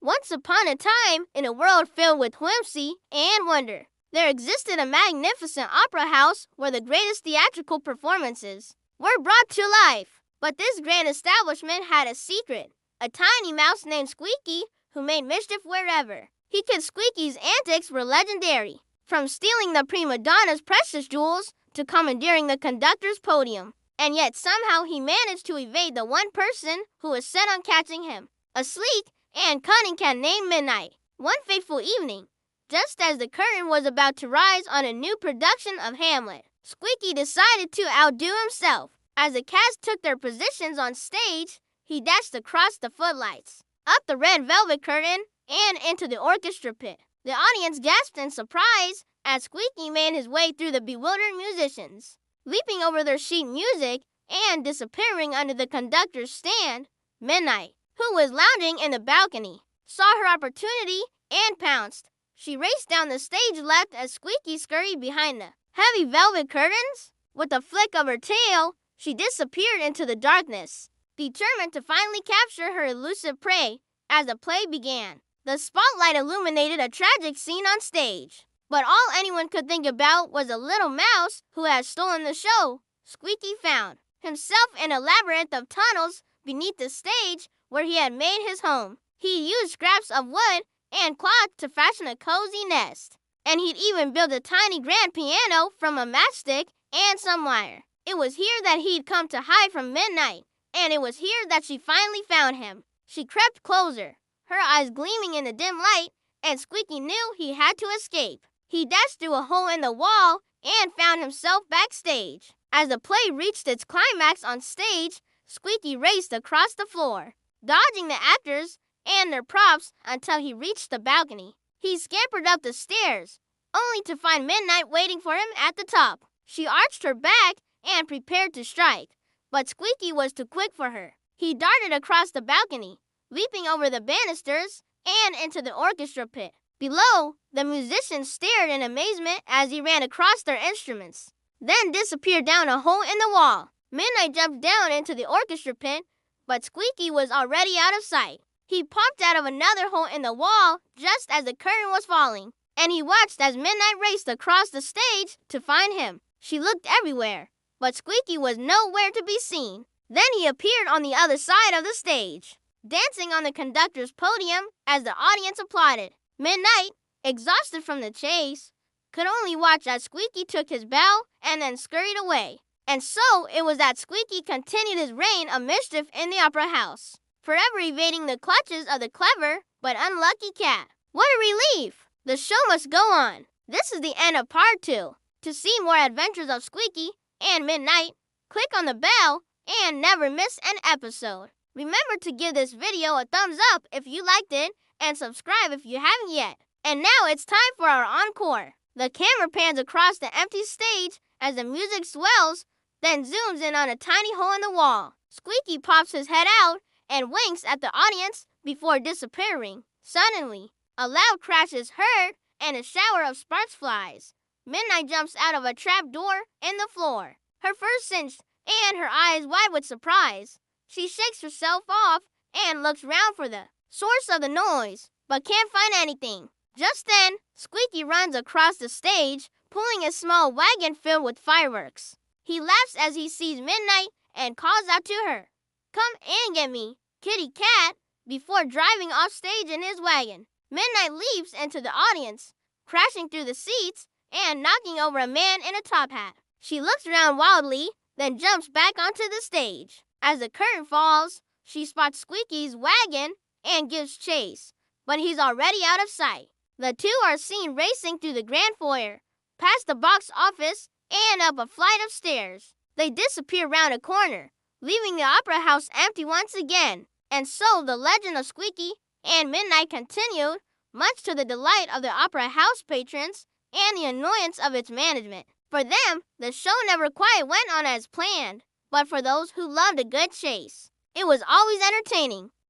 Once upon a time, in a world filled with whimsy and wonder, there existed a magnificent opera house where the greatest theatrical performances were brought to life. But this grand establishment had a secret, a tiny mouse named Squeaky who made mischief wherever he could. Squeaky's antics were legendary, from stealing the prima donna's precious jewels to commandeering the conductor's podium. And yet somehow he managed to evade the one person who was set on catching him, a sleek and cunning cat named Midnight. One fateful evening, just as the curtain was about to rise on a new production of Hamlet, Squeaky decided to outdo himself. As the cast took their positions on stage, he dashed across the footlights, up the red velvet curtain, and into the orchestra pit. The audience gasped in surprise as Squeaky made his way through the bewildered musicians, leaping over their sheet music and disappearing under the conductor's stand. Midnight, who was lounging in the balcony, saw her opportunity and pounced. She raced down the stage left as Squeaky scurried behind the heavy velvet curtains. With a flick of her tail, she disappeared into the darkness, determined to finally capture her elusive prey. As the play began, the spotlight illuminated a tragic scene on stage. But all anyone could think about was a little mouse who had stolen the show. Squeaky found himself in a labyrinth of tunnels beneath the stage where he had made his home. He used scraps of wood and cloth to fashion a cozy nest, and he'd even built a tiny grand piano from a matchstick and some wire. It was here that he'd come to hide from Midnight, and it was here that she finally found him. She crept closer, her eyes gleaming in the dim light, and Squeaky knew he had to escape. He dashed through a hole in the wall and found himself backstage. As the play reached its climax on stage, Squeaky raced across the floor, dodging the actors and their props until he reached the balcony. He scampered up the stairs, only to find Midnight waiting for him at the top. She arched her back and prepared to strike, but Squeaky was too quick for her. He darted across the balcony, leaping over the banisters and into the orchestra pit. Below, the musicians stared in amazement as he ran across their instruments, then disappeared down a hole in the wall. Midnight jumped down into the orchestra pit, but Squeaky was already out of sight. He popped out of another hole in the wall just as the curtain was falling, and he watched as Midnight raced across the stage to find him. She looked everywhere, but Squeaky was nowhere to be seen. Then he appeared on the other side of the stage, dancing on the conductor's podium as the audience applauded. Midnight, exhausted from the chase, could only watch as Squeaky took his bow and then scurried away. And so it was that Squeaky continued his reign of mischief in the opera house, forever evading the clutches of the clever but unlucky cat. What a relief! The show must go on. This is the end of part 2. To see more adventures of Squeaky and Midnight, click on the bell and never miss an episode. Remember to give this video a thumbs up if you liked it and subscribe if you haven't yet. And now it's time for our encore. The camera pans across the empty stage as the music swells, then zooms in on a tiny hole in the wall. Squeaky pops his head out and winks at the audience before disappearing. Suddenly, a loud crash is heard and a shower of sparks flies. Midnight jumps out of a trap door in the floor, her fur cinched and her eyes wide with surprise. She shakes herself off and looks round for the source of the noise, but can't find anything. Just then, Squeaky runs across the stage, pulling a small wagon filled with fireworks. He laughs as he sees Midnight and calls out to her, "Come and get me, kitty cat," before driving off stage in his wagon. Midnight leaps into the audience, crashing through the seats and knocking over a man in a top hat. She looks around wildly, then jumps back onto the stage. As the curtain falls, she spots Squeaky's wagon and gives chase, but he's already out of sight. The two are seen racing through the grand foyer, past the box office, and up a flight of stairs. They disappear round a corner, leaving the opera house empty once again. And so the legend of Squeaky and Midnight continued, much to the delight of the opera house patrons and the annoyance of its management. For them, the show never quite went on as planned, but for those who loved a good chase, it was always entertaining.